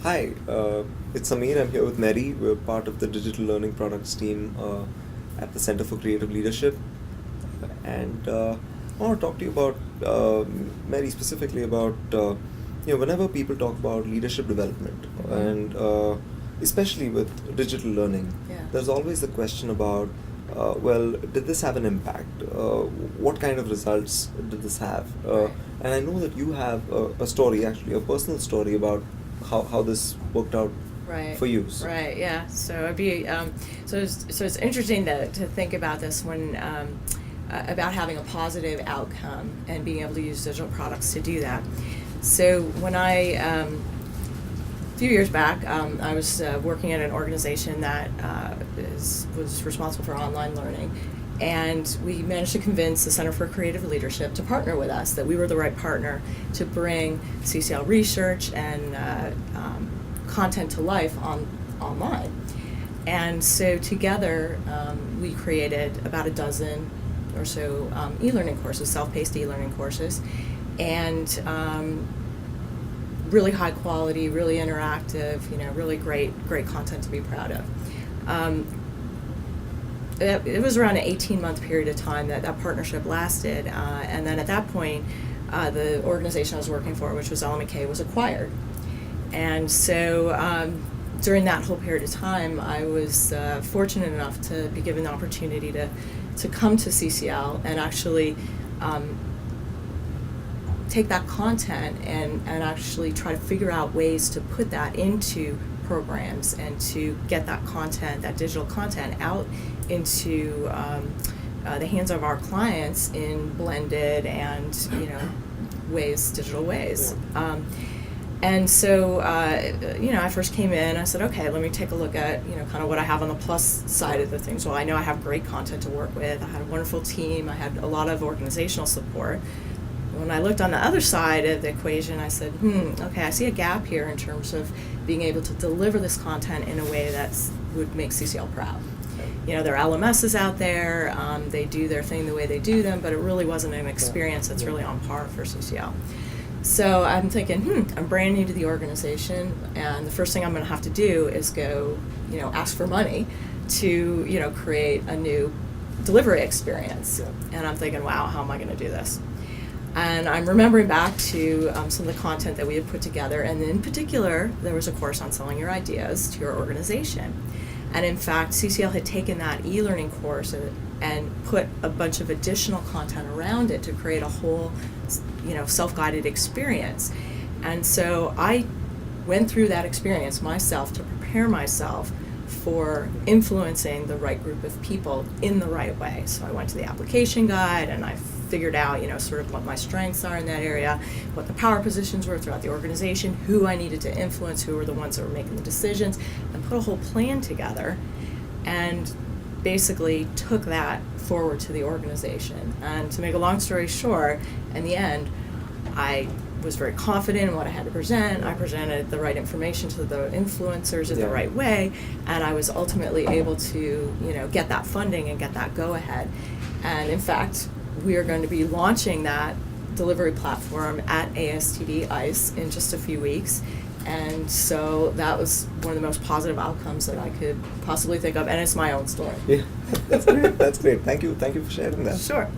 Hi, it's Samir. I'm here with Mary. We're part of the digital learning products team at the Center for Creative Leadership. And I want to talk to you about, Mary, specifically about, whenever people talk about leadership development, and especially with digital learning, Yeah. there's always the question about, well, did this have an impact? What kind of results did this have? Right. And I know that you have a story, actually, a personal story about how this worked out Right. for you. So. Right. Yeah. So it'd be so it's interesting to think about this when about having a positive outcome and being able to use digital products to do that. So when a few years back, I was working at an organization that was responsible for online learning. And we managed to convince the Center for Creative Leadership to partner with us, that we were the right partner to bring CCL research and content to life online. And so together we created about a dozen or so e-learning courses, self-paced e-learning courses, and really high quality, really interactive, really great content to be proud of. It was around an 18-month period of time that partnership lasted, and then at that point, the organization I was working for, which was LMK, was acquired. And so during that whole period of time, I was fortunate enough to be given the opportunity to come to CCL and actually take that content and actually try to figure out ways to put that into programs and to get that content, that digital content, out into the hands of our clients in blended and digital ways. Yeah. And so I first came in. I said, okay, let me take a look at kind of what I have on the plus side of the things. Well, I know I have great content to work with. I had a wonderful team. I had a lot of organizational support. When I looked on the other side of the equation, I said, okay, I see a gap here in terms of being able to deliver this content in a way that would make CCL proud. There are LMSs out there, they do their thing the way they do them, but it really wasn't an experience that's really on par for CCL. So I'm thinking, I'm brand new to the organization, and the first thing I'm going to have to do is go, ask for money to, create a new delivery experience. Yeah. And I'm thinking, wow, how am I going to do this? And I'm remembering back to some of the content that we had put together, and in particular, there was a course on selling your ideas to your organization. And in fact, CCL had taken that e-learning course and put a bunch of additional content around it to create a whole, self-guided experience. And so I went through that experience myself to prepare myself for influencing the right group of people in the right way. So I went to the application guide and I figured out, sort of what my strengths are in that area, what the power positions were throughout the organization, who I needed to influence, who were the ones that were making the decisions, and put a whole plan together and basically took that forward to the organization. And to make a long story short, in the end, I was very confident in what I had to present. I presented the right information to the influencers in the right way, and I was ultimately able to, get that funding and get that go-ahead. And in fact, we are going to be launching that delivery platform at ASTD ICE in just a few weeks. And so that was one of the most positive outcomes that I could possibly think of, and it's my own story. Yeah, that's great. That's great. Thank you for sharing that. Sure.